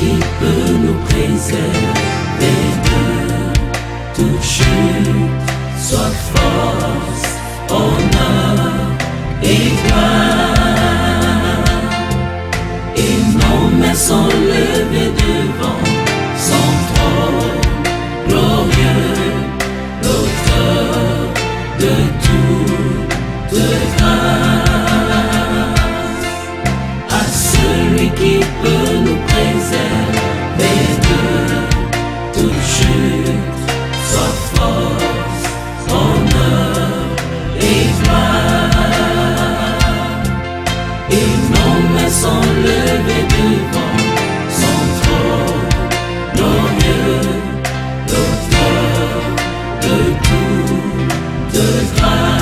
qui peut nous préserver de toute chute, soit force, honneur et gloire. Et nos mains sont levées devant son trône glorieux, l'auteur de toute grâce. À celui qui peut nous préserver de toute chute, soit force, honneur et gloire. Et nos mains sont levées devant son trône glorieux, l'auteur de toute grâce.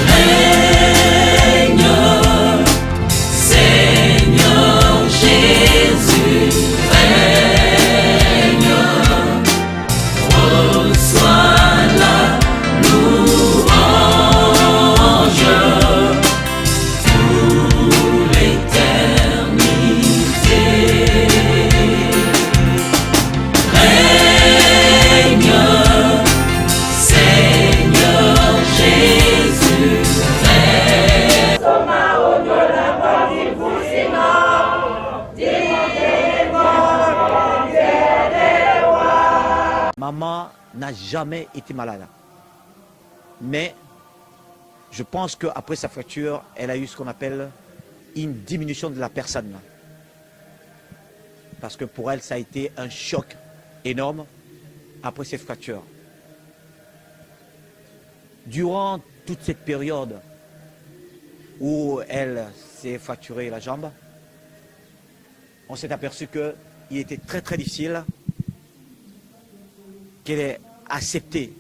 Règne, Seigneur Jésus, règne, reçois la louange pour l'éternité. Règne, Seigneur Jésus, règne. Maman n'a jamais été malade. Mais je pense qu'après sa fracture, elle a eu ce qu'on appelle une diminution de la personne. Parce que pour elle, ça a été un choc énorme après cette fracture. Durant toute cette période où elle s'est fracturée la jambe, on s'est aperçu qu'il était très très difficile qu'elle ait accepté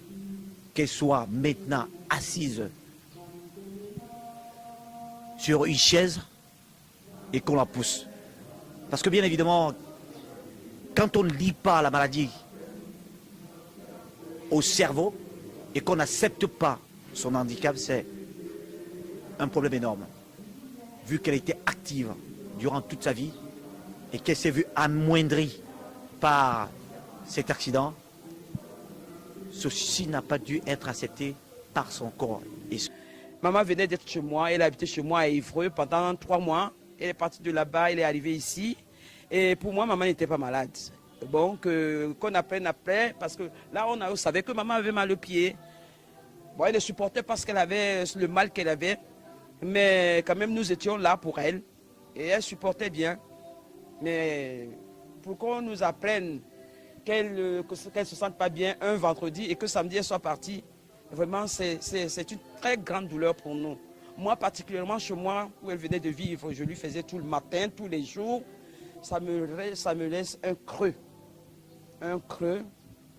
qu'elle soit maintenant assise sur une chaise et qu'on la pousse. Parce que bien évidemment, quand on ne lie pas la maladie au cerveau et qu'on n'accepte pas son handicap, c'est un problème énorme. Vu qu'elle était active durant toute sa vie et qu'elle s'est vue amoindrie par cet accident, ceci n'a pas dû être accepté par son corps. Maman venait d'être chez moi, elle habitait chez moi à Évreux pendant 3 mois. Elle est partie de là-bas, elle est arrivée ici. Et pour moi, maman n'était pas malade. Donc, qu'on appelle, parce que là, on savait que maman avait mal au pied. Bon, elle le supportait parce qu'elle avait le mal qu'elle avait. Mais quand même, nous étions là pour elle. Et elle supportait bien. Mais pour qu'on nous apprenne qu'elle ne se sente pas bien un vendredi et que samedi elle soit partie, vraiment c'est une très grande douleur pour nous. Moi particulièrement chez moi où elle venait de vivre, je lui faisais tout le matin, tous les jours, ça me laisse un creux. Un creux,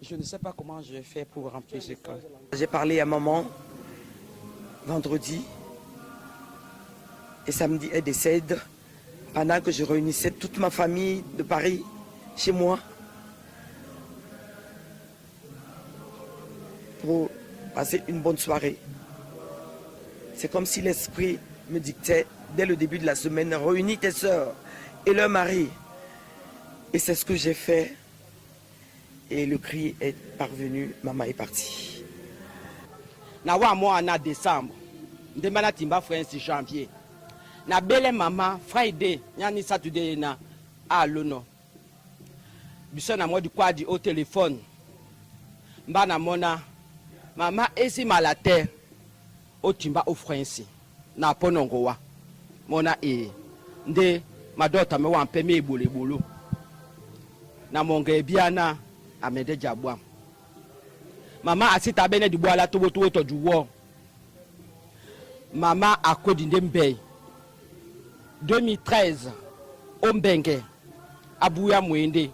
je ne sais pas comment je fais pour remplir ce creux. J'ai parlé à maman vendredi et samedi elle décède pendant que je réunissais toute ma famille de Paris chez moi pour passer une bonne soirée. C'est comme si l'esprit me dictait dès le début de la semaine, réunis tes sœurs et leurs maris. Et c'est ce que j'ai fait. Et le cri est parvenu, maman est partie. Nawa moi en décembre, ndemana timba France janvier. Na belle maman Friday, yani Saturday na alono. Biso na moi du quadi au téléphone. Mbana mona maman esi malate au timba au France na ponongowa. Mona nde madota me wa mpeme ebolo. Na monge biana amede jabwa. Maman asita bene du boala tobo to du wo. Maman akodi ndembe. 2013 ombenge abuya mwende.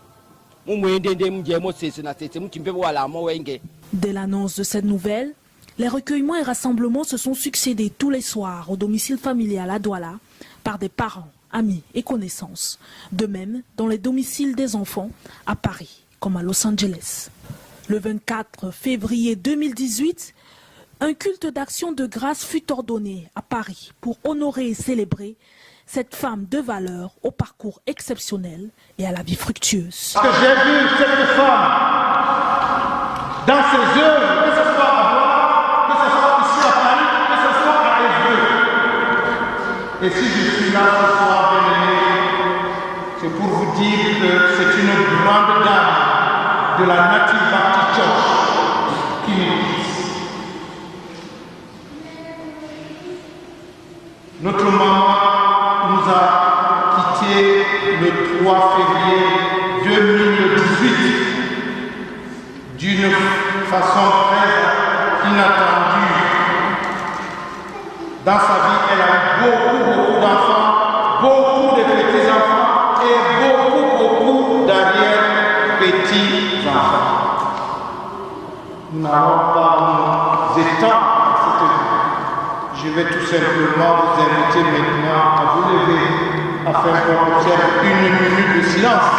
Dès l'annonce de cette nouvelle, les recueillements et rassemblements se sont succédés tous les soirs au domicile familial à Douala par des parents, amis et connaissances. De même dans les domiciles des enfants à Paris comme à Los Angeles. Le 24 février 2018, un culte d'action de grâce fut ordonné à Paris pour honorer et célébrer cette femme de valeur au parcours exceptionnel et à la vie fructueuse. Parce que j'ai vu cette femme dans ses œuvres, que ce soit à Blois, que ce soit ici à Paris, que ce soit à Évreux. Et si je suis là ce soir, bien-aimé, c'est pour vous dire que c'est une grande dame de la Native Baptist Church qui nous dit. Notre maman nous a quittés le 3 février 2018 d'une façon très inattendue. Dans sa vie, elle a eu beaucoup d'enfants, beaucoup de petits-enfants et beaucoup d'arrière-petits-enfants. Nous n'allons pas nous étendre à cette vie. Je vais tout simplement vous inviter maintenant à vous lever afin qu'on observe une minute de silence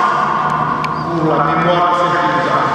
pour la mémoire de cette visage.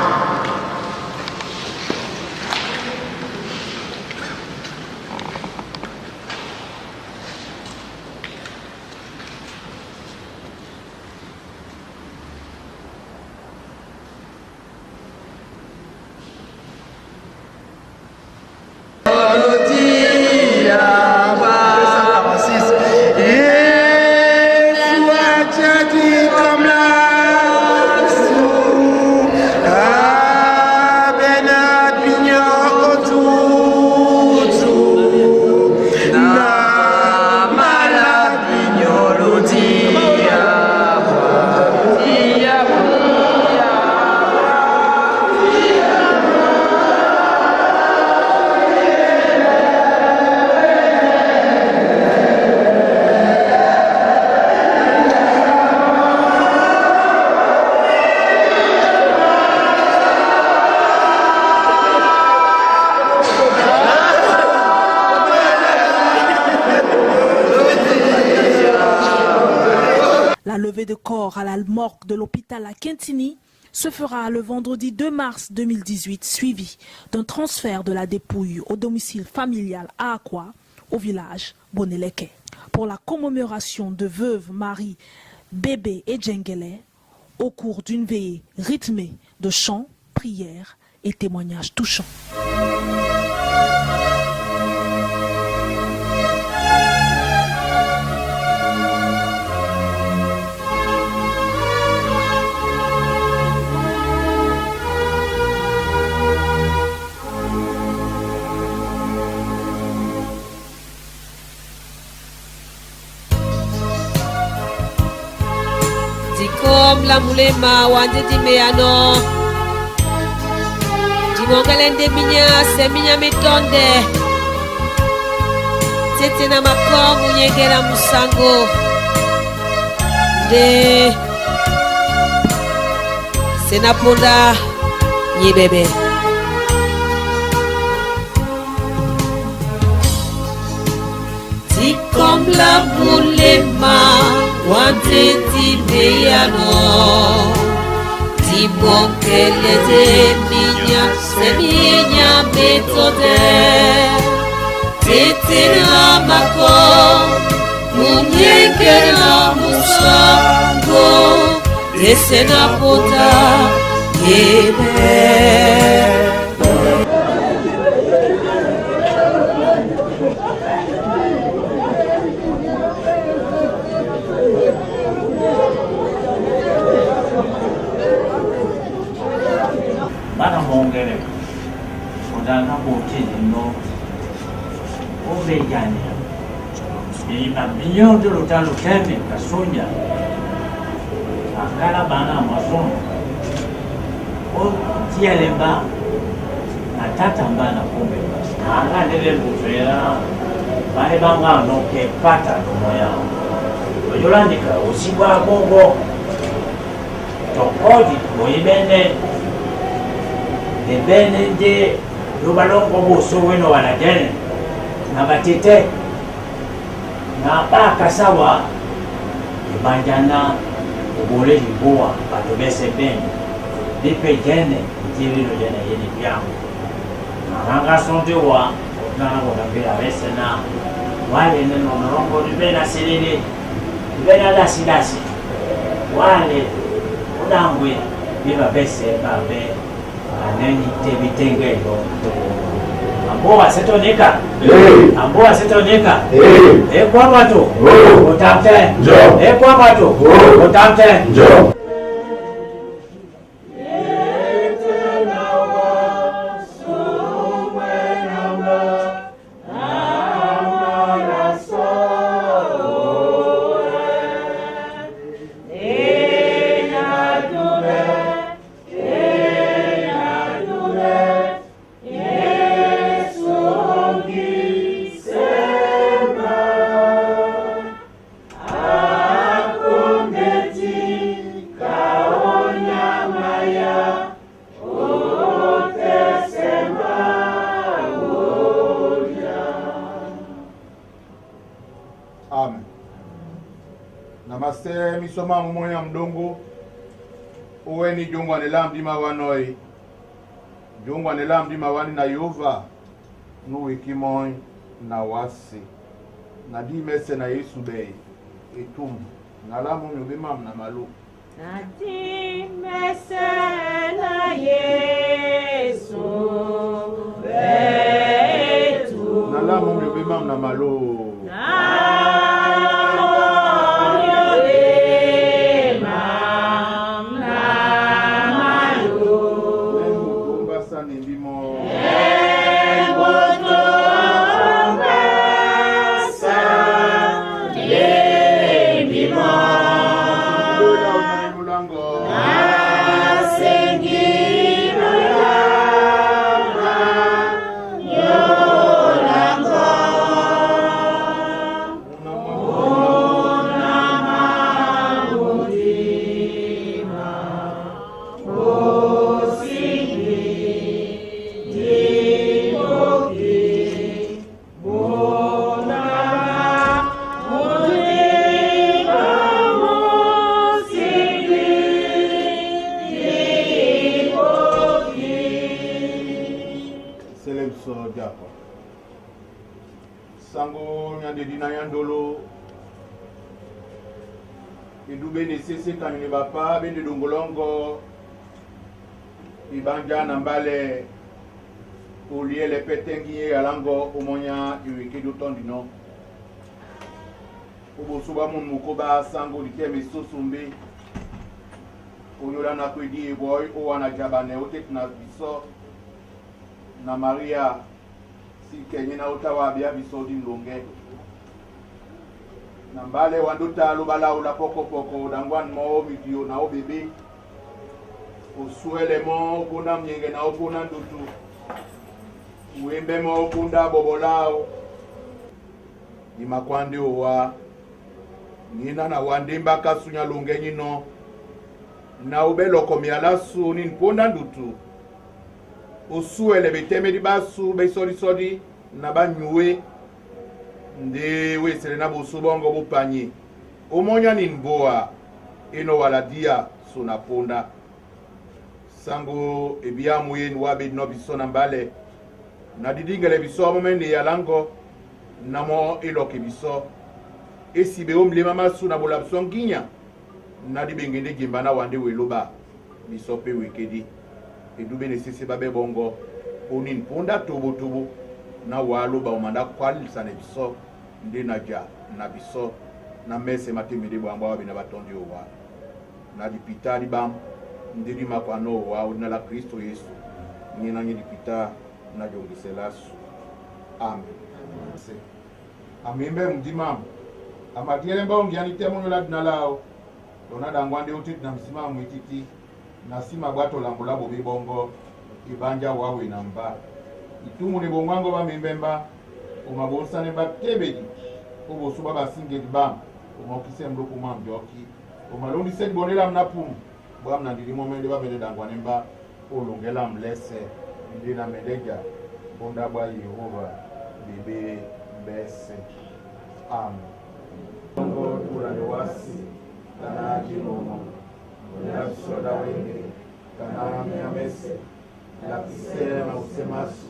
La levée de corps à la morgue de l'hôpital à Quintini se fera le vendredi 2 mars 2018, suivi d'un transfert de la dépouille au domicile familial à Akwa, au village Boneleke. Pour la commémoration de veuve Marie, Bébé et Djengele, au cours d'une veillée rythmée de chants, prières et témoignages touchants. Dikom la mulema wande dimeano Dimongalende minya se minya mitonde Tete na makomu nyegera musango De Senaponda Nyebebe Dikom la mulema Wante dimeano Dimongalende minya se minya mitonde Tetena mako Munyekela musango Desena pota Yebe Bana mongere Odana boti no Ove yani Ina milyon de lotalo kene Kasonya Akala bana Amazon O Tialemba Natata mbana kumbe Anga nile bufera Bane banga noke pata Nomoya Oyolandika Osibwa bongo Tokodi Moibene Ebene nje Lubalongo buso weno wanagene Na batite Na baka sawa Ibanjana Ubole hibuwa Batobese bene Lipe jene Njili no jene yeni piyangu Nanga sonde wa Nana wadambira vesena Wale neno narongo Nibena silili Vena dasi wale udangwe biba bese babe aneni tebitengelo amboa setoneka amboa setoneka kwa watu utamte kwa watu utamte Amen. Namaste misoma mmoya mdongo. Uweni jongwa nelamdi mawanoi. Jongwa nelamdi mawani na Yehova. Nuwikimoi na wasi. Nadi mese na Yesu bei. Etum. Nalamu mnyubimam na malu. Nadi mese na Yesu bei. Nalamu mnyubimam na malu. Sango nyande dina yandolo idube ne sese kanini bapa bende dongolongo ibanja nambale uliele petengi alango umonya iweke dotondino ubosuba mun mukoba sango diteme sosumbe oyola na kwedi boy o wana jabane otet na biso na Maria si kenye na utawa bia bisodi ndonge na mbale wanduta lubala ula poko poko dangwan mo midio na obebe usuele mo kuna mnyenge na opuna ndutu uembe mo kunda bobolao ni makwande owa nina na wandemba kasunya lunge nyino na ubeloko mialasu ni nponda ndutu usuele beteme di basu besori na banyuwe nde wesele na busubongo bupanye umonya ni nboa ino waladia suna ponda sango ebiamu yenu wabe no bisona mbale na didingele biso momende yalango namo iloke biso esibe omle mama suna bolabso nginya na dibengende gimbana wande weloba biso pe wekedi edube nesese babe bongo onin ponda tobo na walo ba umanda kwali sana biso nde naja na biso na mese matemede bwamba wa bina batondi owa na dipita di bam nde di makwano wa na la Kristo Yesu nina nyi dipita na jongiselasu amen amembe mdimam amatiele mbongi anitemo la dinalao dona dangwande utit na msima mwititi na sima bwato lambulabo bibongo ibanja wawe namba itumu ni bongwango ba membemba umabonsa ne batebedi obosuba basinge dibam umokise mdoku mamjoki umalundi set bonela mnapumu bwa mnandili momende ba mede dangwane mba olongela mlese ndina medeja bonda bwa Yehova bebe bese amen bongo tulani wasi kana jinomo ya soda wenge kana miamese la kisema usemasu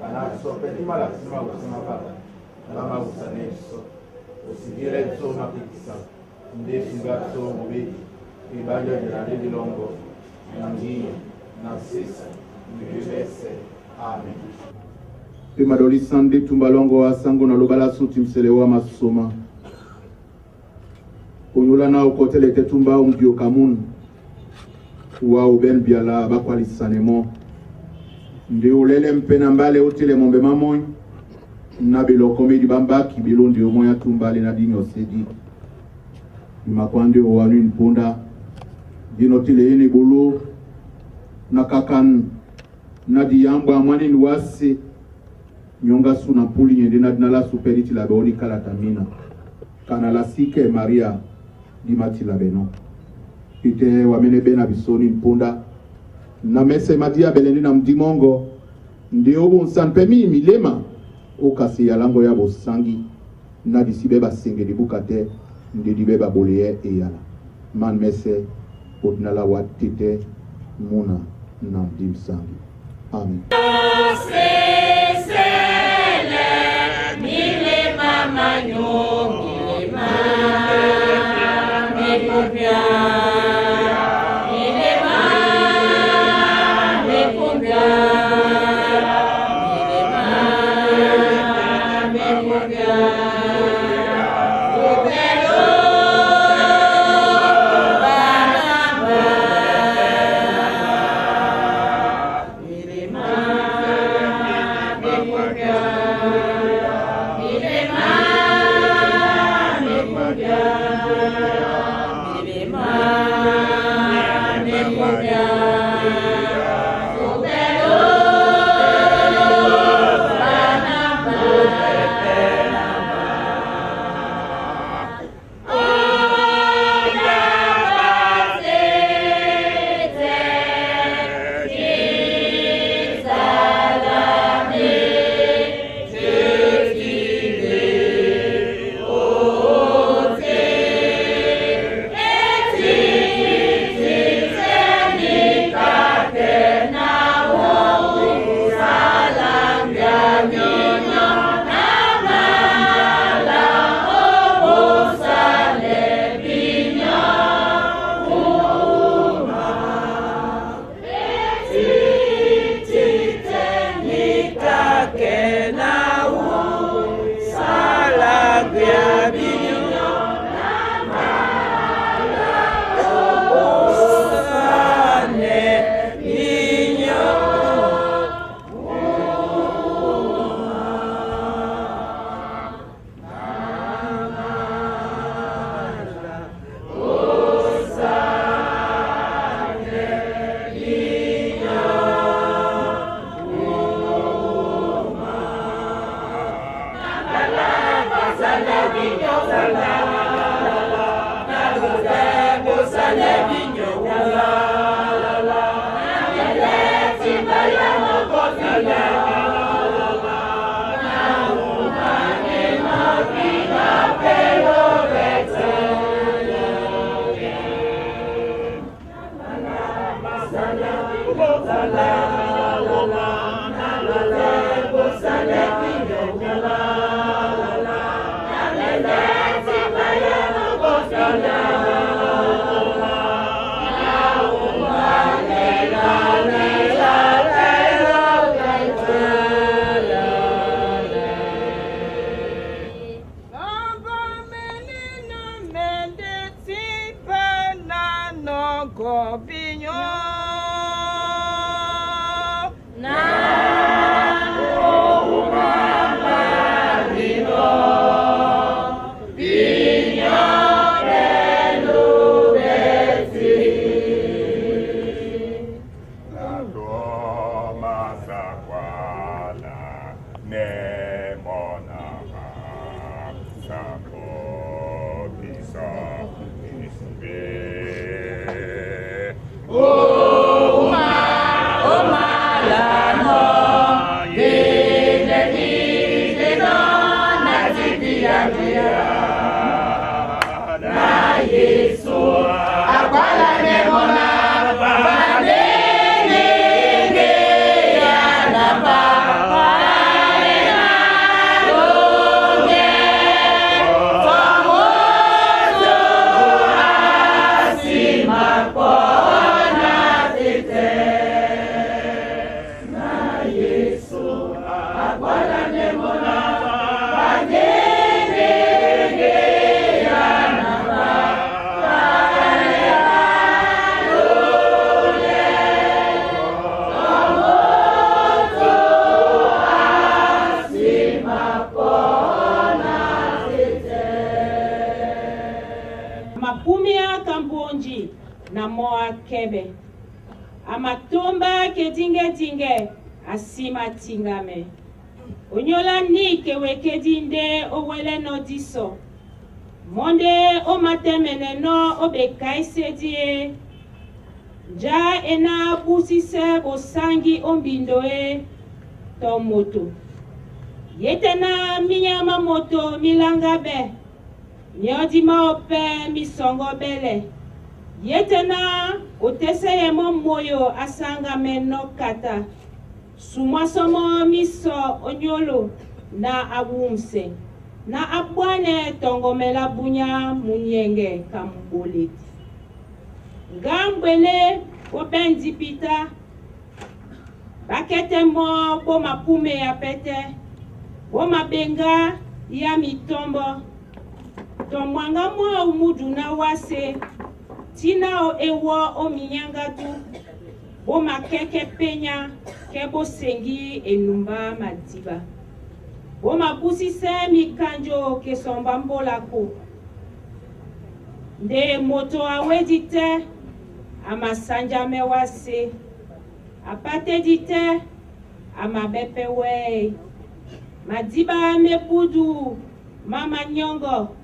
kana sopelima la kisema usema baba mama usaneso usigire soma kikisa ndefungato obe ibanja jirani dilongo nangia na sisa mbibese amen. Pemadoli sande tumbalongo wa sango na lobala suti mselewa masoma Onyula na okotele tetumba umdio kamun wa uben biala bakwali sanemo ndi ulele mpena mbale utile mombe mamoy na bilokome di bambaki bilundi omoya tumbale na dinyo sedi imakwande owanu npunda dino tile ini bulu na kakan na diyambo amwani nwase nyonga suna puli nyende na dinala superiti la beoni kalatamina kana la sike Maria di matila beno ite wamene bena bisoni mpunda na mese madia beleni na mdimongo ndi obu nsanpemi milema okasi ya lango ya bosangi na disibeba senge di bukate ndi dibeba boleye eyala man mese odnala watite muna na mdimsangi amen. kebe. Amatomba ke dinge dinge asima tingame. Onyola ni ke weke dinde owele no diso. Monde o matemene no obekai sedie. Ja ena busise bosangi ombindoe tomoto. Yetena minyama moto milanga be. Nyodima ope misongo bele. Yetena oteseye moyo asanga meno kata. Sumasomo miso onyolo na abumse. Na abwane tongomela bunya munyenge kamboleti. Ngambele obendi pita. Bakete mo boma pume ya pete. Boma benga ya mitombo. Tomwanga mo umudu na wase. Tina o ewo o minyangatu. Boma keke penya. Kebo sengi enumba madiba. Boma busise mikanjo kesomba mbolako. Nde moto awedite. Amasanja mewase. Apate dite. Amabepe wey. Madiba mepudu. Mama nyongo.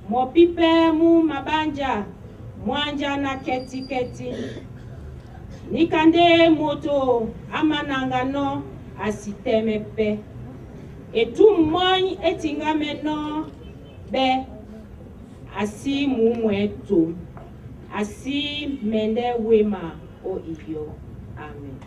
Mopipe mu mabanja. Mwanja na keti keti. Nikande moto amanangano asitemepe. Etu moy etingameno be asi mumwetu. Asi mende wema o iyo. Amen.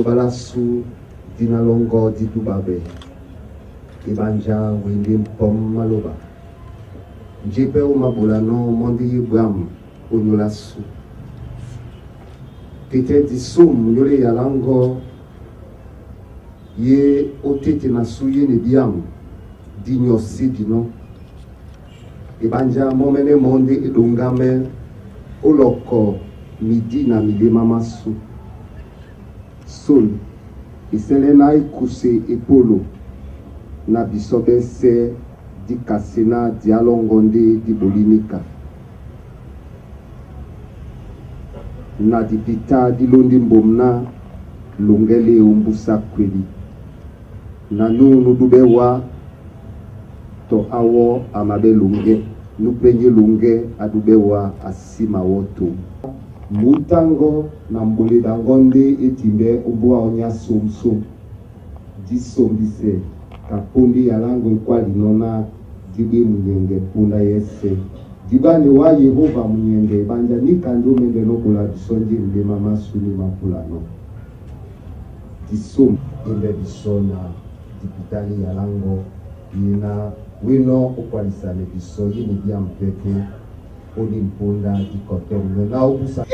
Balasu dinalongo ditubabe ibanja wende pom maloba jipe umabulano mondi yibram unyulasu tete disum yole yalango ye otete na suye ne biam dinyo sidino ibanja momene monde idungame uloko midi na milima masu Sol, iselena ikuse epolo, na biso bense di kasena dialongonde di bolinika na dipita di londi mbomna longele umbusa kweli na nu dubewa to awo amabe lunge nupenye lunge adubewa asima woto mutango na mbole dangonde etimbe ubua onya somsom disombise kapundi yalango ikwali nona dibe munyenge punda yese dibane wa Yehova munyenge banja nikando mende lokola disonji mde mama suni mapula no disom ende bisona dipitali yalango yina wino ukwalisane biso yini bia mpeke oni mpunda dikotomo na ubusa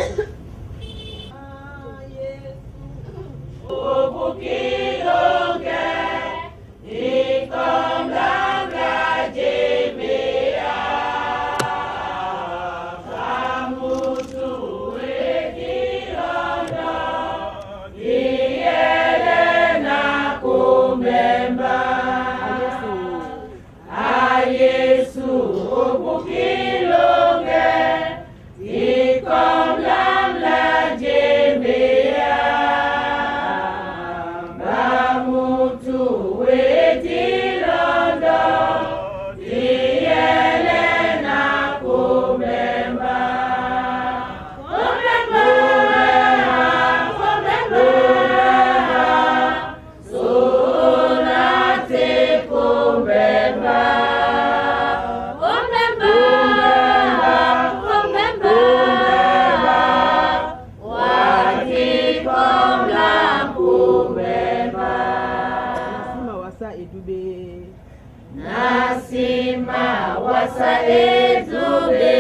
Nasima wasa edube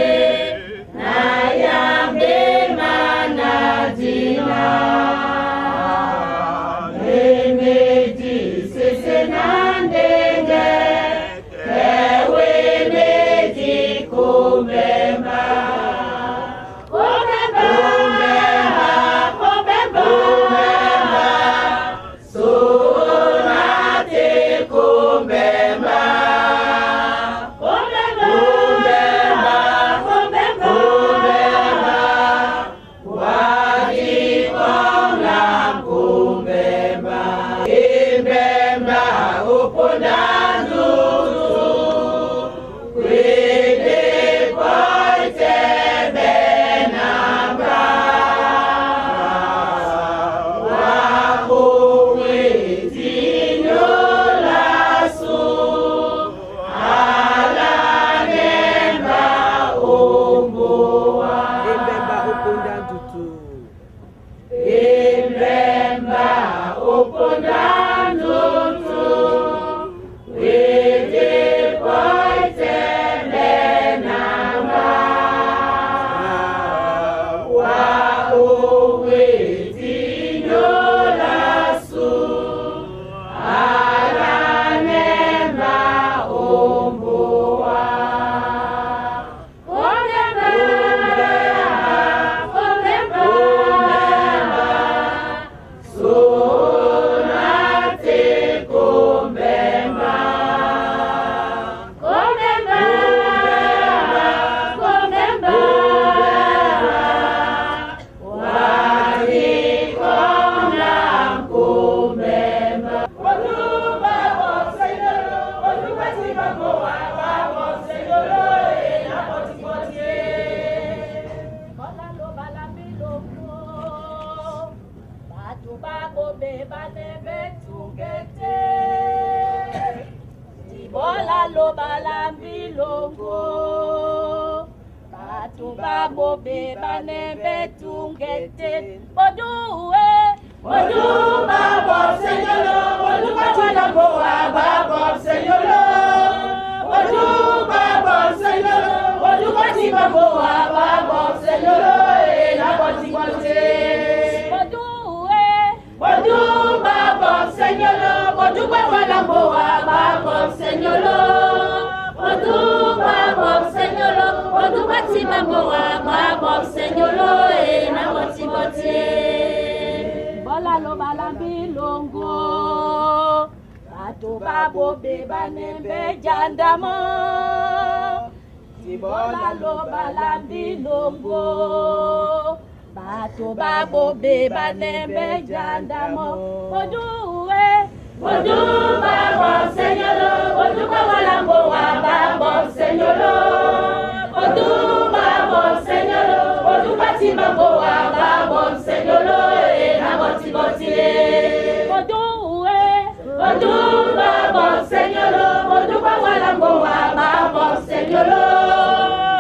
na yambe manadina Emeji sese nandenge ewe meji kumema bato babobe banembe jandamo tibola loba lambi longo bato babobe banembe jandamo boduwe bodu babo senyolo bodu bawalambo wa babo senyolo bodu babo senyolo bodu batimambo wa babo senyolo na boti boti boduwe bodu babo senyolo bodu bawalambo wa babo senyolo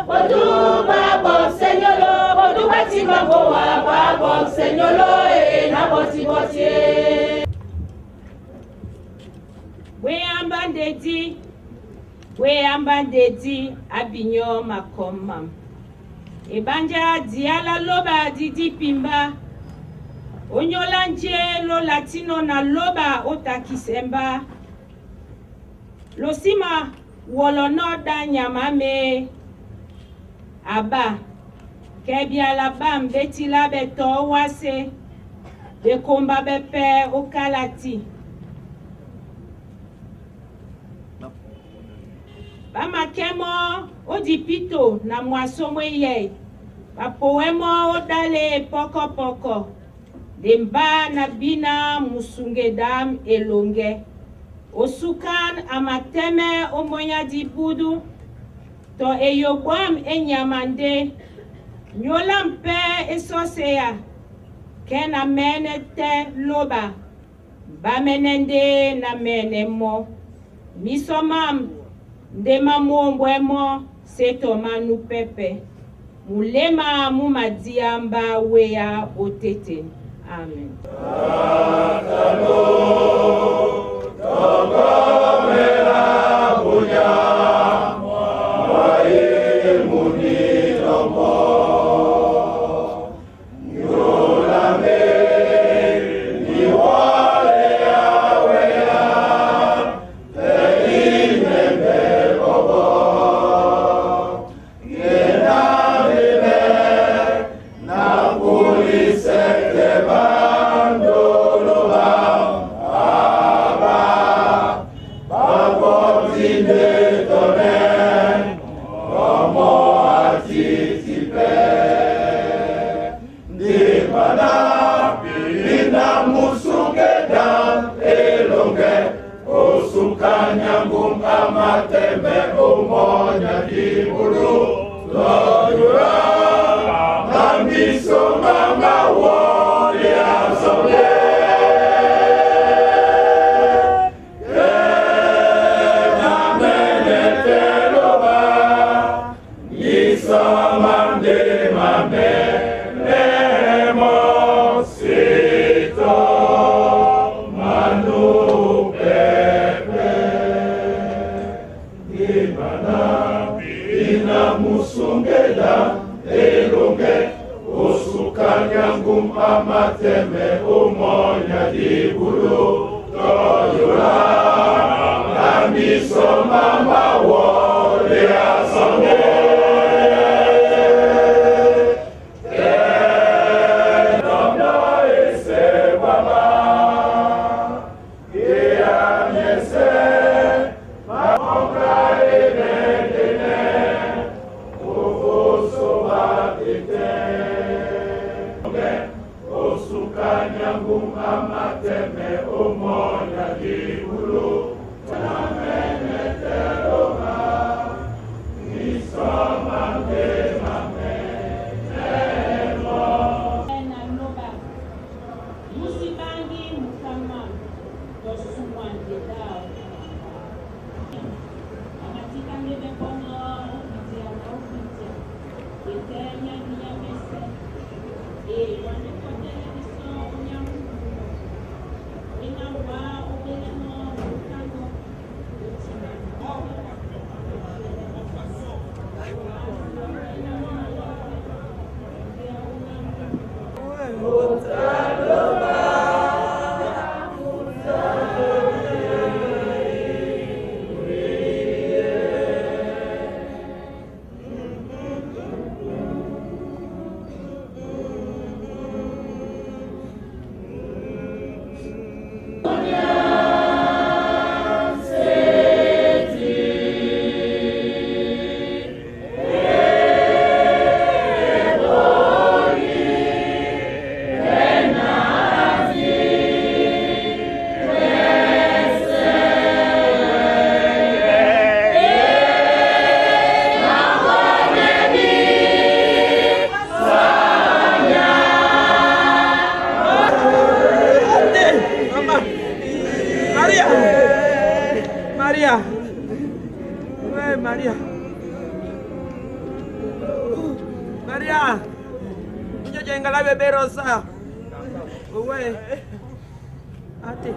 bodu babo senyolo bodu batimambo wa babo senyolo na boti boti. Weambandedi abinyo makoma ebanja diala loba didi pimba onyolanje lo latino na loba otakisemba losima wolonoda nyamame aba kebiala bambeti la beto wase bekomba bepe okalati bamakemo odipito na mwasomwe ye bapoemo odale poko poko demba na bina musungedam elonge osukan amateme omonya dibudu to eyobwam enyamande nyolampe esoseya kena menete loba bamenende na menemo misomam ndema muombwemo seto manu pepe mulema mumadiamba wea otete amen. Oya. Nyo jengala bebe Rosa. Ouais. Ate.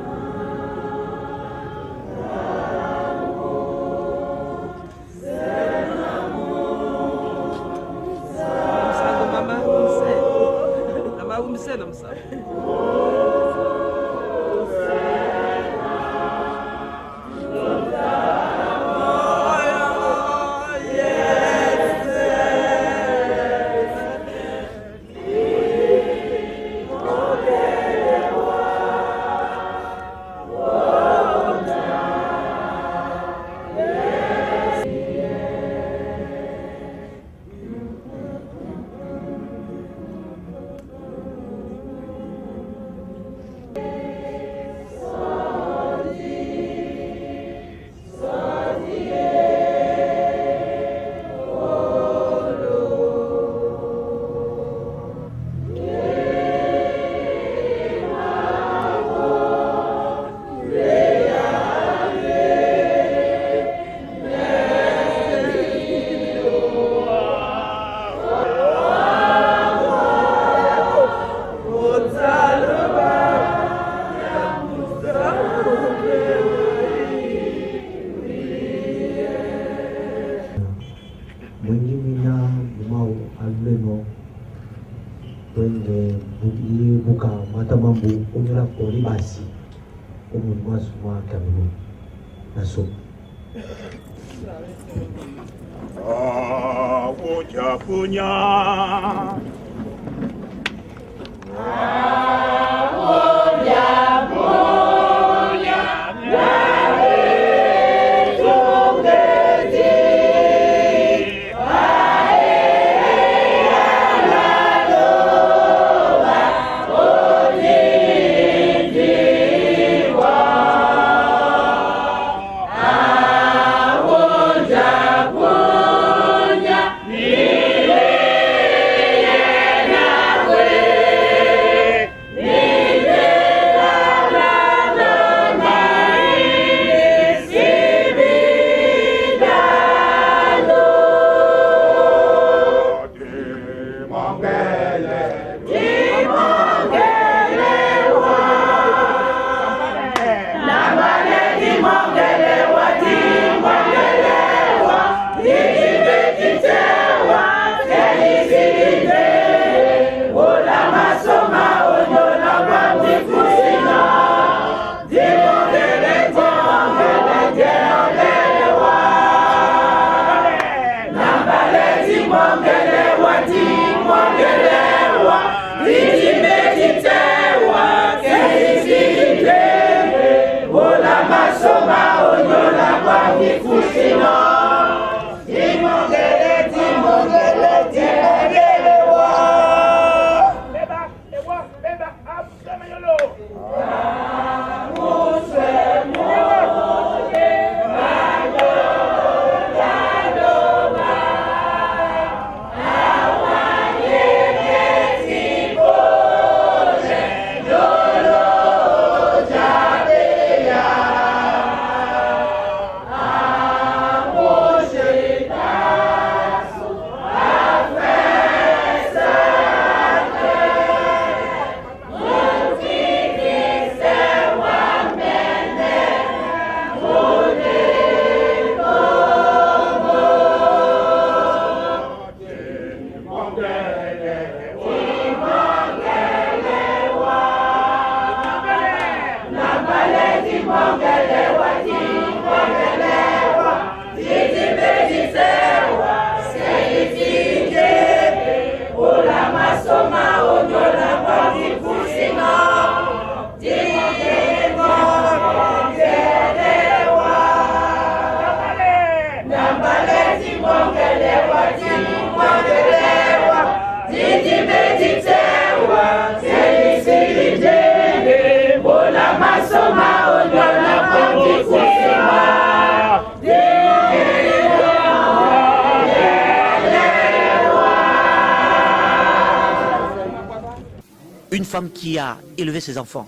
Une femme qui a élevé ses enfants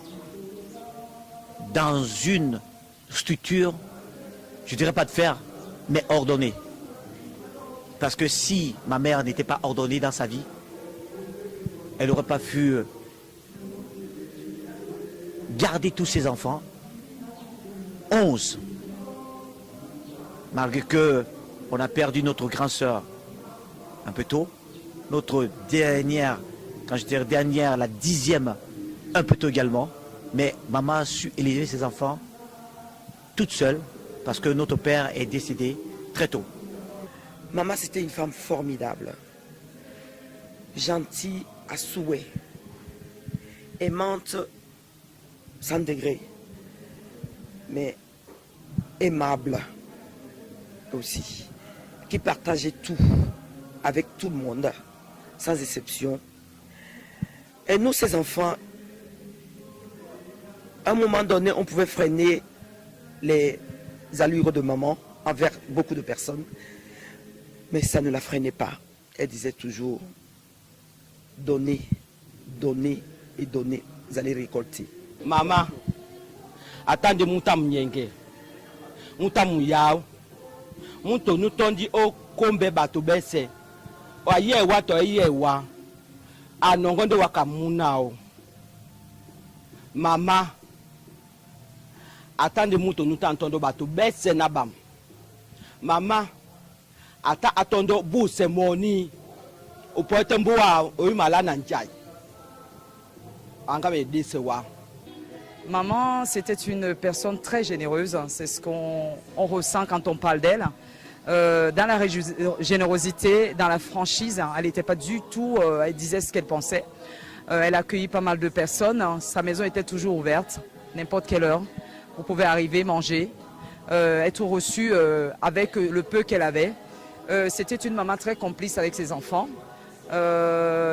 dans une structure, je ne dirais pas de fer, mais ordonnée. Parce que si ma mère n'était pas ordonnée dans sa vie, elle n'aurait pas pu garder tous ses enfants. 11. Malgré que on a perdu notre grande sœur un peu tôt. Notre dernière, quand je dis dernière, la 10e, un peu tôt également. Mais maman a su élever ses enfants toute seule parce que notre père est décédé très tôt. Maman, c'était une femme formidable, gentille à souhait, aimante sans degré, mais aimable aussi, qui partageait tout avec tout le monde, sans exception. Et nous, ces enfants, à un moment donné, on pouvait freiner les allures de maman envers beaucoup de personnes, mais ça ne la freinait pas. Elle disait toujours, donnez, donnez et donnez, vous allez récolter. Maman, attendez mon temps nyenge, mon temps mouyao, mon temps nous tondi au kombe bato bese, wa yewa to yewa, anongondo wakamunao. Maman, attendez mon temps nous t'entendons bato bese nabam. Maman, attendons bou c'est moni, au poète mboa au malana njai. Anga me décewa. Maman, c'était une personne très généreuse, c'est ce qu'on ressent quand on parle d'elle. Dans la générosité, dans la franchise, elle n'était pas du tout, elle disait ce qu'elle pensait. Elle a accueilli pas mal de personnes, sa maison était toujours ouverte, n'importe quelle heure. Vous pouvez arriver, manger, être reçu avec le peu qu'elle avait. C'était une maman très complice avec ses enfants.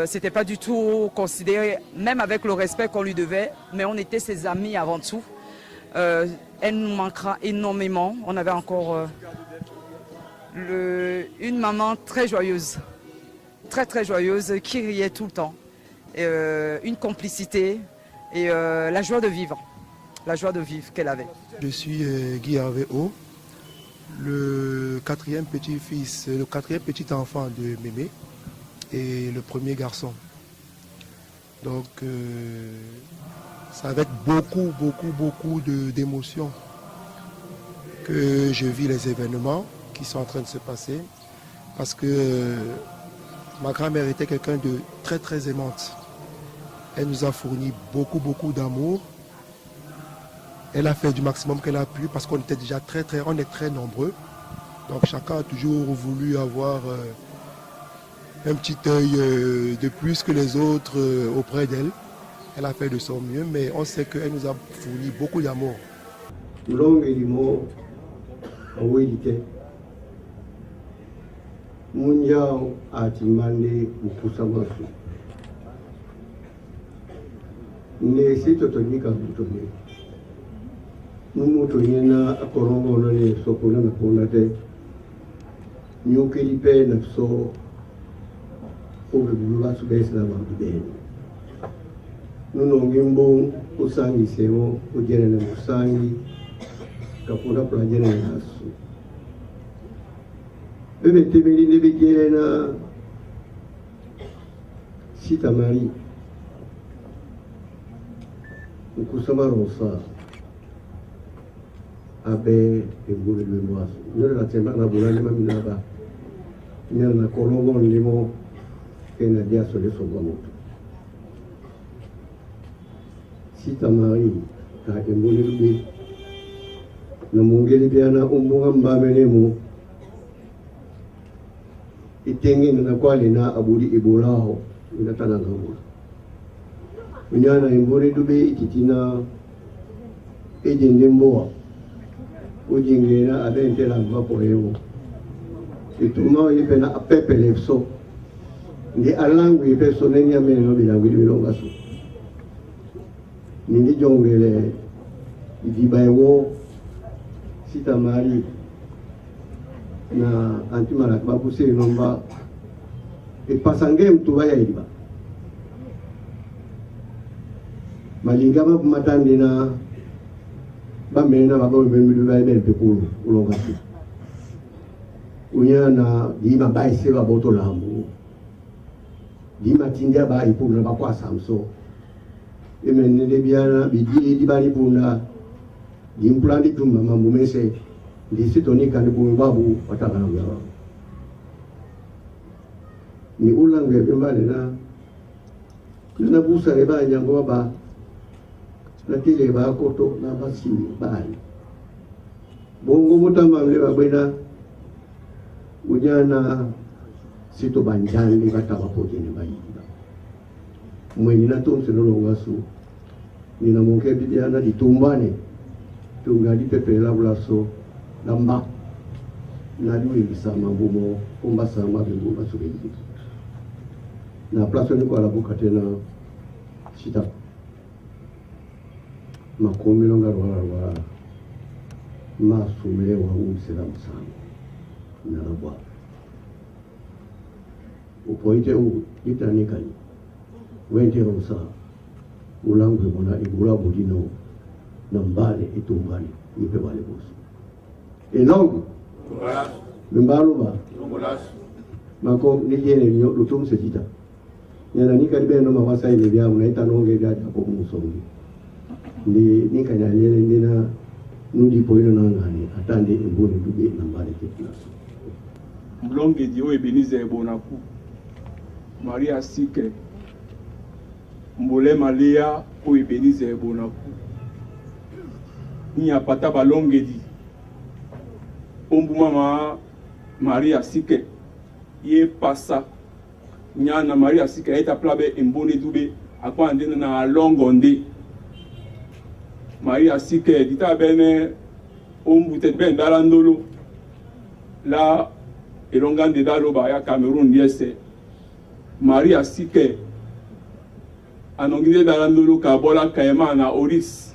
C'était pas du tout considéré, même avec le respect qu'on lui devait, mais on était ses amis avant tout. Elle nous manquera énormément. On avait encore une maman très joyeuse, très joyeuse, qui riait tout le temps. Une complicité et la joie de vivre qu'elle avait. Je suis Guy Hervé O, le quatrième petit-fils, le quatrième petit enfant de Mémé et le premier garçon. Donc c'est avec beaucoup d'émotions que je vis les événements qui sont en train de se passer, parce que ma grand-mère était quelqu'un de très aimante. Elle nous a fourni beaucoup d'amour. Elle a fait du maximum qu'elle a pu parce qu'on était déjà on est très nombreux. Donc chacun a toujours voulu avoir un petit œil de plus que les autres auprès d'elle. Elle a fait de son mieux, mais on sait qu'elle nous a fourni beaucoup d'amour. Numutunyena akorongo ne sokuna na ponate nyukilipe na so obulula subesi na mabeni nunongimbo usangi semo ujene na musangi kapuna plajene nasu bebe tebeli ne bigele na sita mari ukusama rosa abe ebule lwemoaso nyo la temba na bulale maminaba nyo na kolongo ndimo kena dia sole songo moto sita mari ka ebule lwe na mungeli biana umbunga mbamenemo itenge na kwali na abuli ibulao inatana ngabula unyana imbole dube ikitina ejende mboa ujingena adentela mbapo ewo ituma yipena apepele so ndi alangu yipeso nenya meno bilangu bilonga so ningi jongele idiba ewo sita mari na antimara babuse nomba ipasange mtuwa ya idiba malinga matandi na bamena babo bemelu bae pekulu ulongati unyana di mabaise baboto lambu di matindia ba ipuna ba kwa samso emene de biana bidi di bani puna di implandi tumba mambo mese di sitonika ni babu wataka na yawa ni ulange pembale na busa le ba nyango ba na tile ba koto na basi bali bongo mutamba mle ba bwena ujana sito banjani kata wapoje ni bayi mwenye na tonse no longasu nina monke bidiana ditumbane tungali pepela bulaso lamba na lui bisama bumo kumba sama bingu basubili na plaso ni kwa la buka tena shita makomi longa rwa masumele wa umselamu sana na rabwa upoite u itanikani wente rosa ulangwe mona igula budino nambale itumbani ipe wale bosu enongo mbalo mako nijene nyo lutum sejita yana nika dibeno mawasa ile bya unaita nonge bya hapo musongi ndi nika nyanyele ndina nudi poino na ngani atande imboni dube nambale teplaso mlonge dio ebenize bonaku Maria Sike mbole malia o ebenize bonaku ni apata balonge di ombu mama Maria Sike ye passa nyana Maria Sike eta plabe emboni dube akwa ndena na longonde Maria Sike dita bene ombu te ben dalandolo la elongande dalo ba ya Cameroun yese Maria Sike anongide dalandolo ka bola kayema na Oris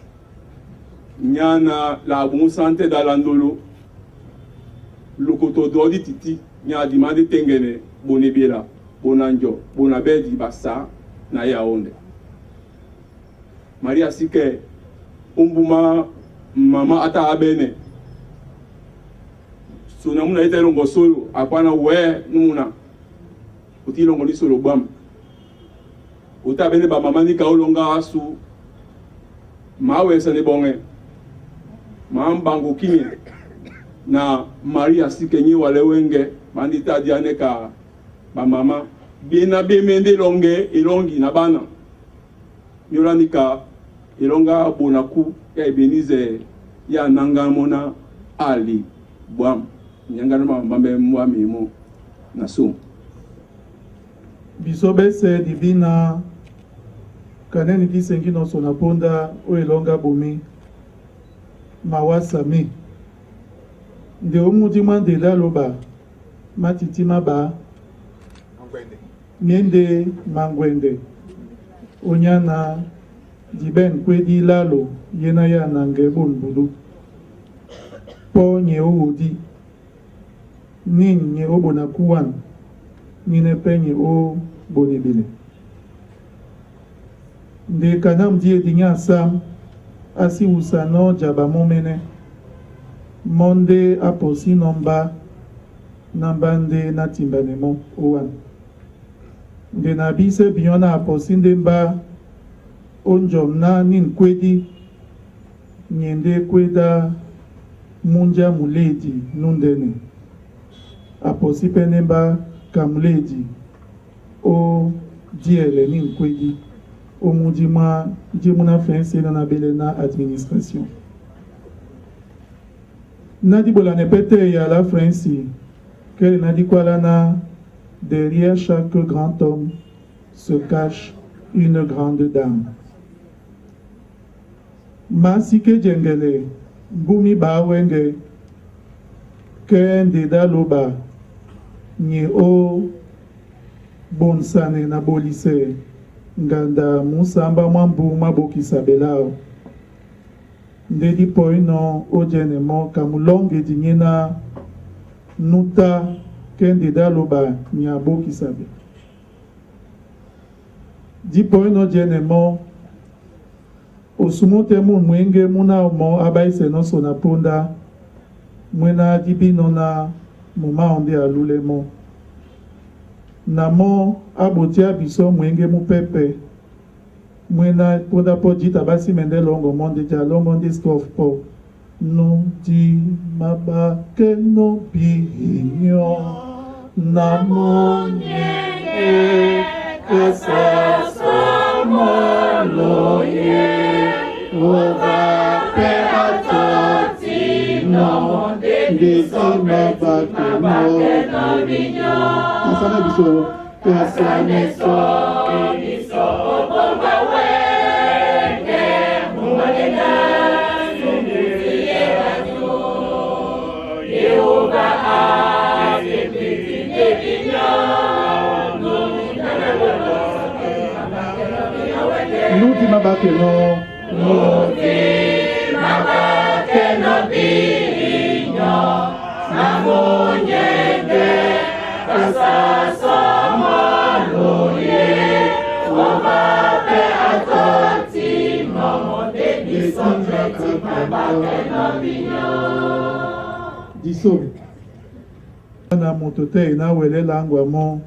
nyana la bon santé dalandolo lokoto dodi titi nya dimande tengene bonebela bonanjo bonabedi basa na Yaounde Maria Sike umbuma mama ata abene sona muna ita longo solo apana we numuna uti longo li solo bam uta bene ba mama ni ka olonga asu mawe sa ne bonge mambango kinye na Maria Sike nyi wale wenge bandita diane ka ba mama bena bemende longe elongi na bana myolandika elonga bonaku ya ebenize ya nangamona ali bwam nyangana mambambe mwa mimo na so bisobese divina kaneni disengi no sona ponda o elonga bomi mawasami nde omuti mande daloba matiti maba miende mangwende onyana diben kwedi lalo yena ya nange bonbulu po nye owudi nin nye obona kuwan nine penye o bonibile nde kanam die dinya sam asi usano jaba momene monde aposi nomba nambande natimbanemo owan nde na bise biona aposi ndemba onjom na nin kwedi nyende kweda munja muledi nundene aposi penemba kamuledi o diele nin kwedi o mudima jimuna fense na belena administration nadi bolane pete ya la Franci qu'elle n'a dit quoi là derrière chaque grand homme se cache une grande dame. Masike jengele bumi bawenge kende daloba nye o bonsane na bolise nganda musamba mwambu mabokisa belao ndedi poino ojenemo kamulonge dinyena nuta kende daloba nyabokisa be di poino jenemo osumote mu mwenge muna mo abaise no sona ponda mwena dibino na muma onde alulemo namo abotia biso mwenge mupepe mwena poda po jita basi mende longo monde ja longo ndiskof po no di mabake no binyo namo nyenge kasasa moloye oga peratoti no ndisi mabake no binyo asana biso kasane so biso bomba wenge mumagena Nuti mabake no binyo namonyenge kasasa maloye obape atoti mamonde bisonjeti mabake no binyo diso na moto te na welela ngwamo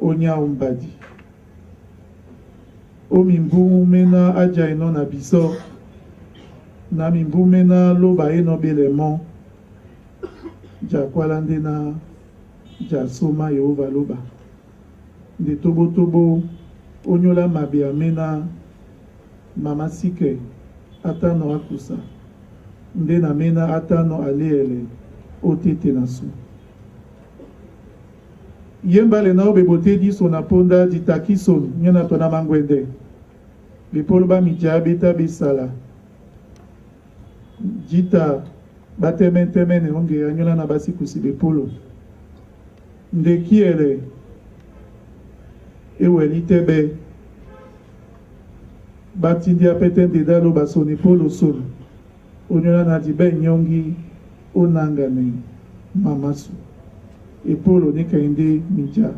onya umbadi o mimbu mena aja ino na biso na mimbu mena loba ino belemo jakwala nde na jasoma Yehova loba nde tobo tobo onyola mabe amena mama sike atano akusa nde na mena atano aliele otete na su yembale na obebote diso na ponda ditakison nyana tona mangwende bipolo ba mijabeta bisala jita batementemene onge anyola na basikusi bipolo ndekiele ewelitebe batindi apetende dalo basoni polo son onyola na dibe nyongi onangane mamasu epolo nikainde mija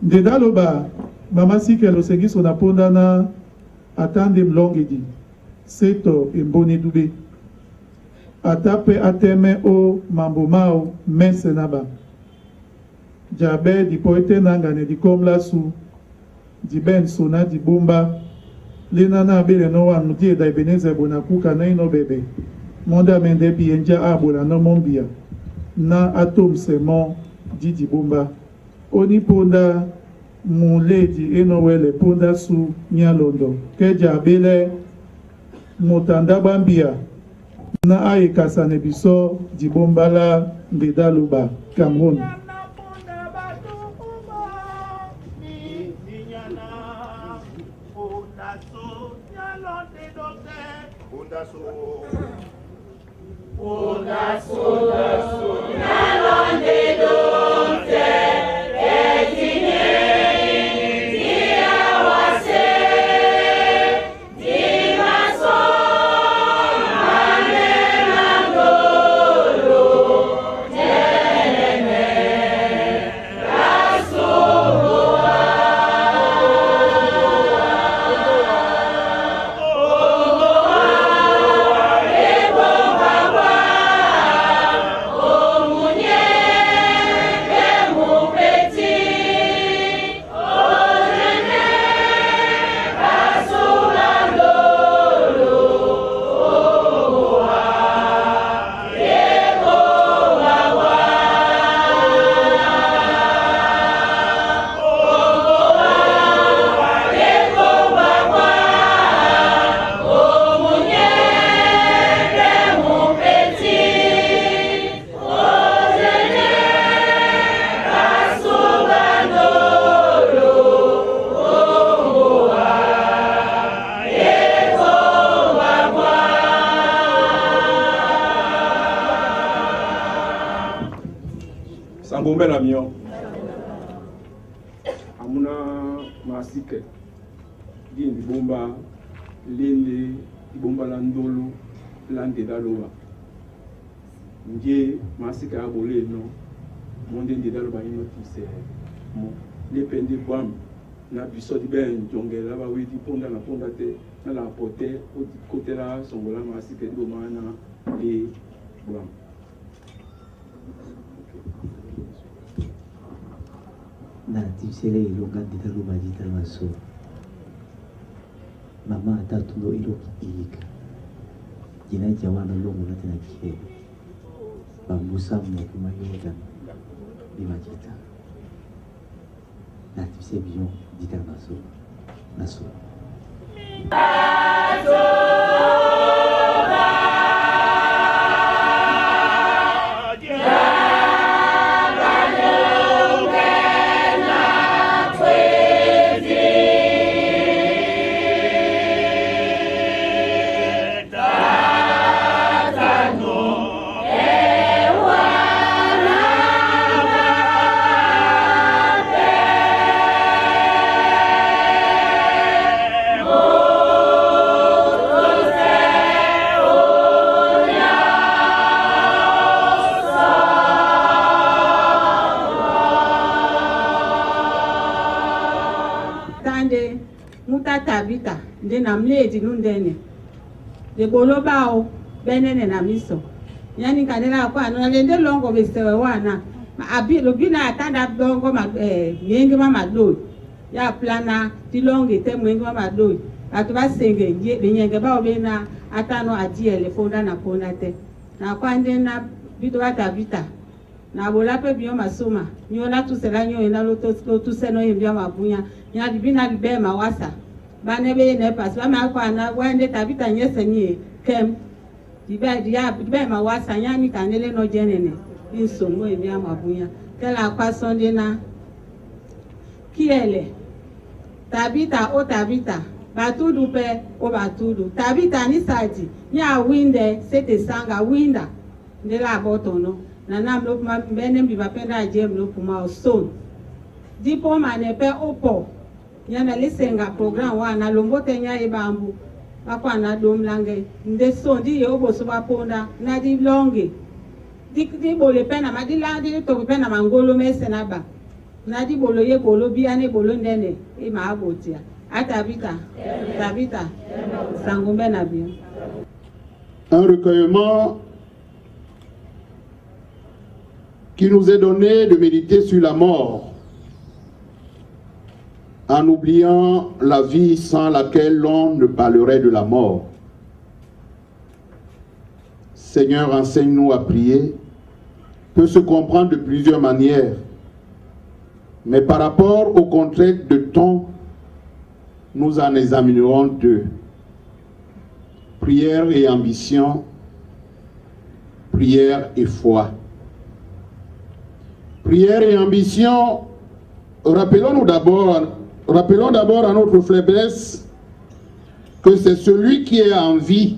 nde daloba mama sikelo sengiso na ponda na atande mlongedi seto emboni dube atape ateme o mambo mao mese naba jabe di poete nangane di komla su di ben sona di bomba lena na bele no wa nuti da Ebeneze bona kuka na ino bebe monda mende bi enja abola no mombia na atom semo didi bomba oni ponda muledi eno wele ponda su nyalondo keja bele motanda bambia na aye kasane biso di bomba la mbedaluba Cameroun Sangombe na mio amuna masike di bomba lende bomba la ndolo lande daloba nje masike abole no monde ndi daloba ino tise mo le pende bam na biso di ben jongela ba we di ponda na ponda te na la pote o di côté la songola masike do mana e bam na tibisele ilonga nditalo badita maso mama atatundo iloki iyika jina jawana longo na tena kihebe bambusa mnekuma yoga bimajita na tibise biyon dita maso Tabita nde na mledi nundene de bolobao benene na miso yani kanela kwa no lende longo besewe wana abi lobina atanda longo yengi mama do ya plana ti longo te mwengi mama do atu basenge benyenge ba obena atano adiele fonda na ponda te na kwa nde na bido Tabita na bolape biyo masoma nyola tusela nyo ina loto seno yembya mabunya nya bina libe mawasa banebe ne pas ba ma kwa na wende Tabita nyese ni kem dibe ma wasa nyani kanele no jenene insongo ebi amabunya kala kwa sonde na kiele Tabita o Tabita batudu pe o batudu Tabita ni sati nya winde sete sanga winda ndela botono na nam lo ma benem bi bapenda jem lo kuma o son dipo manepe opo nyana lisenga program wana lombote nya ibambu akwa na domlange nde sondi ye oboso baponda na di longe di bole pena madila di to pena mangolo mesena ba na di bolo ye bolo biane bolo ndene e ma abotia Tabita sangombe na bien. Un recueillement qui nous est donné de méditer sur la mort en oubliant la vie sans laquelle l'on ne parlerait de la mort. Seigneur, enseigne-nous à prier, peut se comprendre de plusieurs manières, mais par rapport aux contraintes de temps, nous en examinerons deux. Prière et ambition, prière et foi. Prière et ambition, rappelons d'abord à notre faiblesse que c'est celui qui est en vie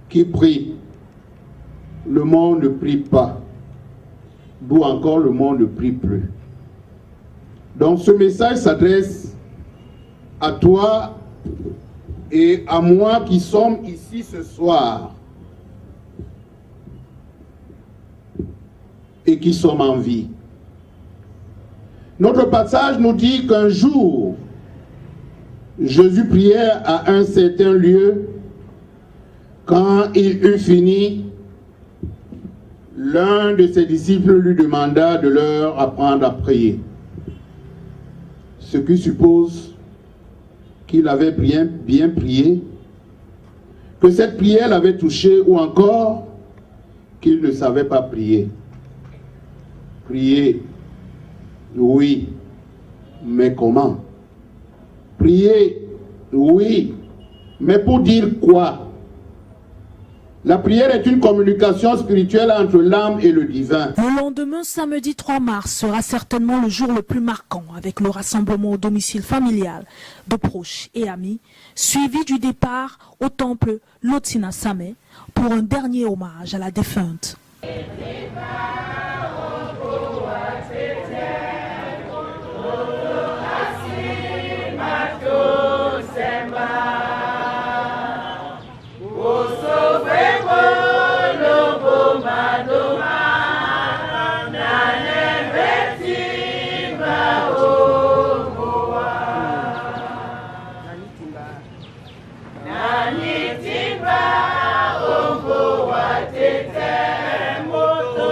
qui prie. Le monde ne prie pas, d'où encore le monde ne prie plus. Donc ce message s'adresse à toi et à moi qui sommes ici ce soir et qui sommes en vie. Notre passage nous dit qu'un jour, Jésus priait à un certain lieu. Quand il eut fini, l'un de ses disciples lui demanda de leur apprendre à prier. Ce qui suppose qu'il avait bien prié, que cette prière l'avait touché ou encore qu'il ne savait pas prier. Prier, oui, mais comment? Prier, oui, mais pour dire quoi? La prière est une communication spirituelle entre l'âme et le divin. Le lendemain, samedi 3 mars, sera certainement le jour le plus marquant avec le rassemblement au domicile familial de proches et amis, suivi du départ au temple Lotsina Samé pour un dernier hommage à la défunte. Nanitimba ongo watete moto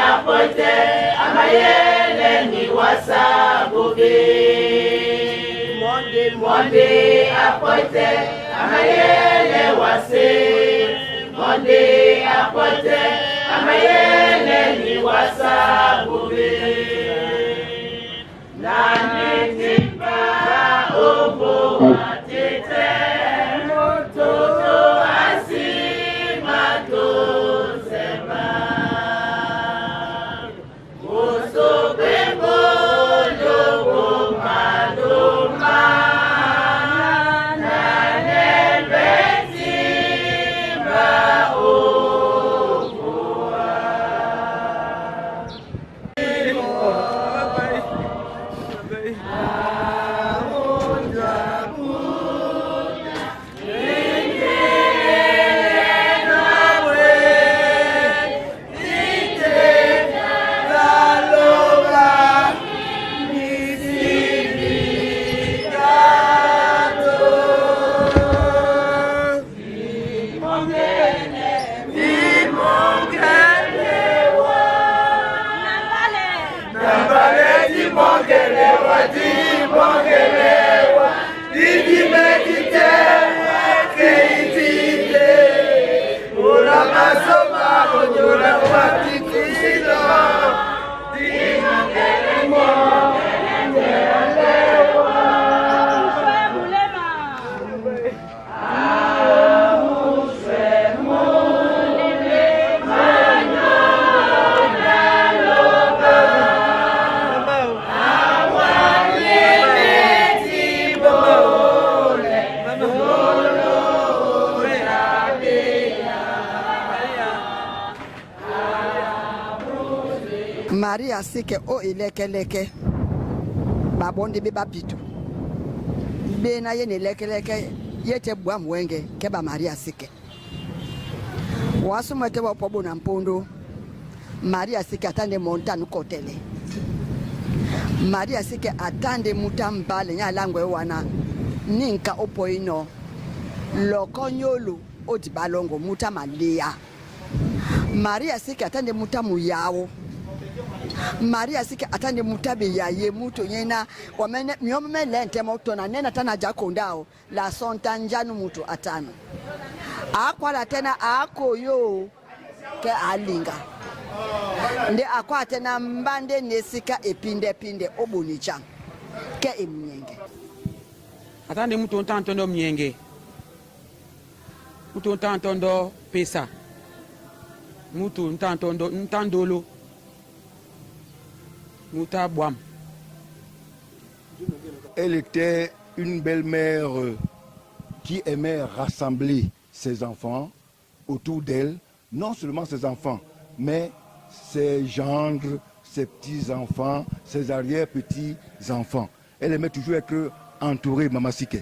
apote amayele ni wasabubi. Monde apote amayele wase. Monde apote amayele ni wasabubi. Nani timba obo atete mototo asima tozema. Oso bebo lobo maloma. Nane betimba oboa. Maria sike o elekeleke babonde be bapitu be na ye elekeleke yete bwa mwenge ke ba Maria sike wasu mwete wa pobo na mpondo Maria sike atande montanu kotele Maria sike atande mutambale nya langwe wana ninka opoino lokonyolu odibalongo mutamalia Maria sike atande mutamu yawo Maria sike atande mutabe ya ye muto nyena wamene myome lente moto na nena tana jakondao la sontanjanu muto atano akwala tena akoyo ke alinga nde akwa tena mbande nesika epinde pinde obunicha ke emnyenge atande muto ntantondo mnyenge muto ntantondo pesa muto ntantondo ntandolo Elle était une belle-mère qui aimait rassembler ses enfants autour d'elle, non seulement ses enfants, mais ses gendres, ses petits-enfants, ses arrière-petits-enfants. Elle aimait toujours être entourée, Mama Sike.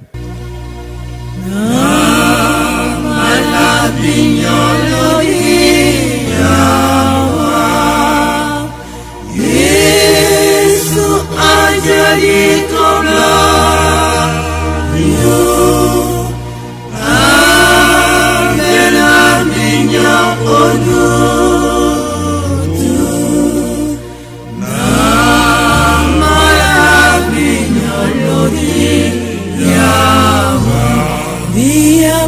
Via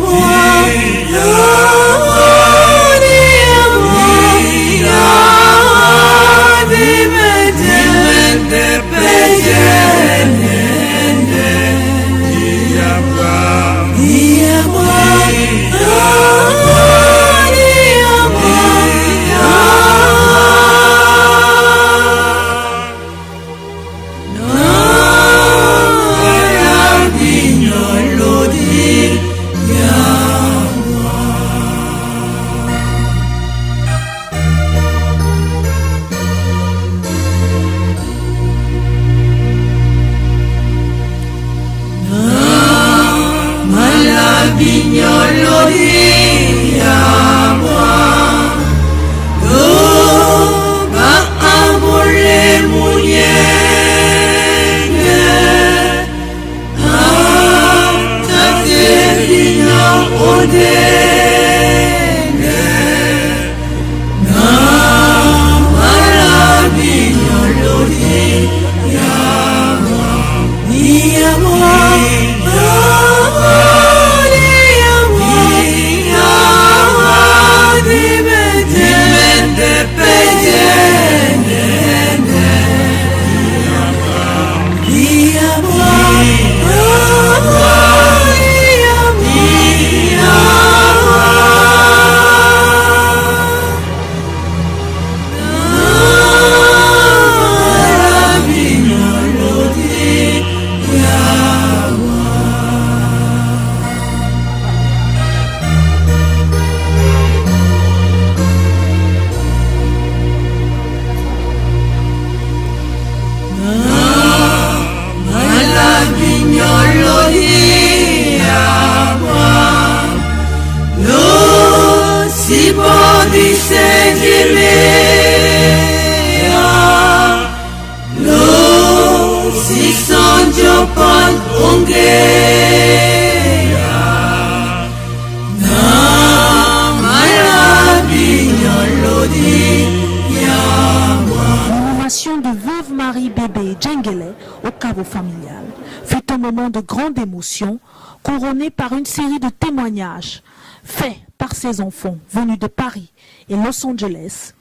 Djengele au caveau familial fut un moment de grande émotion, couronné par une série de témoignages faits par ses enfants venus de Paris et Los Angeles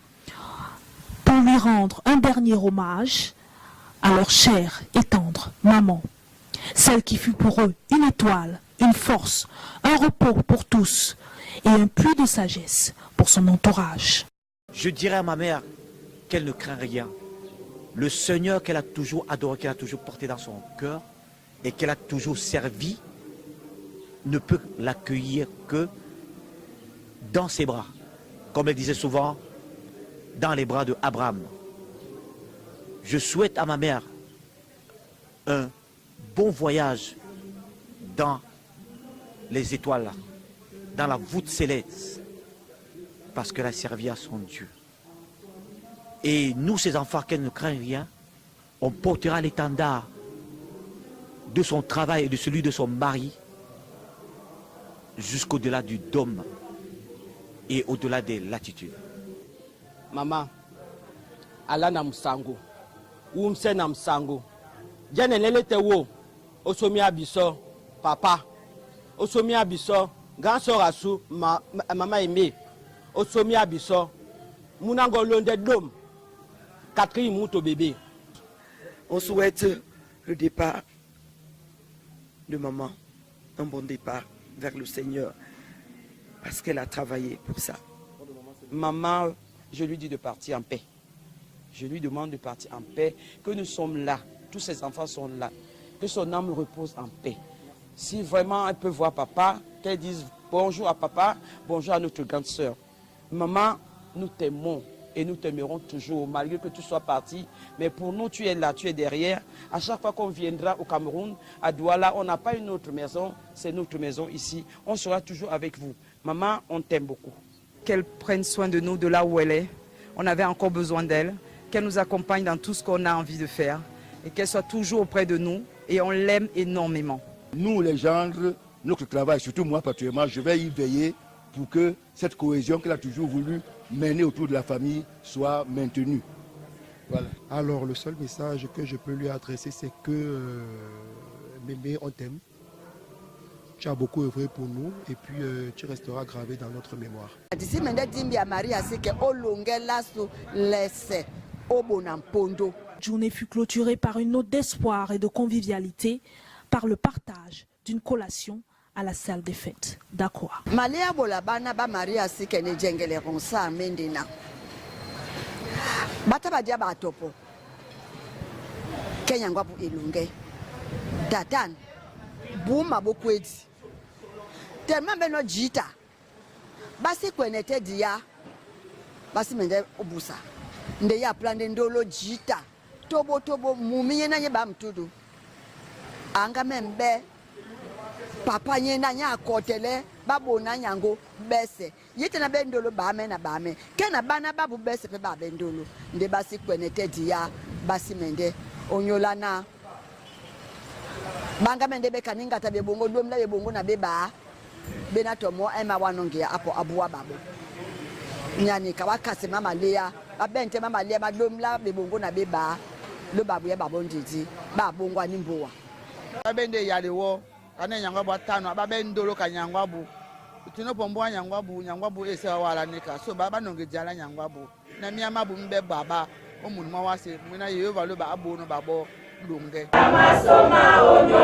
pour lui rendre un dernier hommage à leur chère et tendre maman, celle qui fut pour eux une étoile, une force, un repos pour tous et un puits de sagesse pour son entourage. Je dirais à ma mère qu'elle ne craint rien. Le Seigneur qu'elle a toujours adoré, qu'elle a toujours porté dans son cœur et qu'elle a toujours servi, ne peut l'accueillir que dans ses bras. Comme elle disait souvent, dans les bras de Abraham. Je souhaite à ma mère un bon voyage dans les étoiles, dans la voûte céleste, parce qu'elle a servi à son Dieu. Et nous, ces enfants, qu'elle ne craint rien, on portera l'étendard de son travail et de celui de son mari jusqu'au-delà du dôme et au-delà des latitudes. Maman, ala na msango, umse na msango. Jene lele te wo, osomi abiso, papa, osomi abiso, ganso rasu, mama aimé, osomi abiso, munango londe dom, Catherine mouto bébé. On souhaite le départ de maman, un bon départ vers le Seigneur, parce qu'elle a travaillé pour ça. Maman, je lui dis de partir en paix. Je lui demande de partir en paix, que nous sommes là, tous ces enfants sont là, que son âme repose en paix. Si vraiment elle peut voir papa, qu'elle dise bonjour à papa, bonjour à notre grande sœur. Maman, nous t'aimons et nous t'aimerons toujours, malgré que tu sois parti. Mais pour nous, tu es là, tu es derrière. À chaque fois qu'on viendra au Cameroun, à Douala, on n'a pas une autre maison, c'est notre maison ici. On sera toujours avec vous. Maman, on t'aime beaucoup. Qu'elle prenne soin de nous de là où elle est. On avait encore besoin d'elle. Qu'elle nous accompagne dans tout ce qu'on a envie de faire. Et qu'elle soit toujours auprès de nous. Et on l'aime énormément. Nous, les gendres, notre travail, surtout moi particulièrement, je vais y veiller pour que cette cohésion qu'elle a toujours voulu mener autour de la famille soit maintenue. Voilà. Alors, le seul message que je peux lui adresser, c'est que Mémé, on t'aime. Tu as beaucoup œuvré pour nous et puis tu resteras gravé dans notre mémoire. La journée fut clôturée par une note d'espoir et de convivialité, par le partage d'une collation à la salle des fêtes d'Akoa. Tellement beno jita basi kwenete dia basi mende obusa nde ya plande ndolo jita tobo mumiye nanye ba mtudu anga membe papa nyena nya akotele babo na nyango bese yete na bendolo ba me kena bana babu bese pe ba bendolo nde basi kwenete dia basi mende onyolana banga mende be kaninga tabe bongo domla be bongo na beba benatomo ema wanongea apo abuwa babo nyani kawakase mama Lea abente mama Lea madomla be bongo na beba lo babu ya babo ndidi babongwa nimbowa abende yalewo ane nyangwa bwatano ababendolo kanyangwa bu tinopombo nyangwa bu ese wala nika so baba nongejala nyangwa bu na miama bu mbe baba omunwa wase mwina Yehova lo ba abono babo lunge amasoma onyo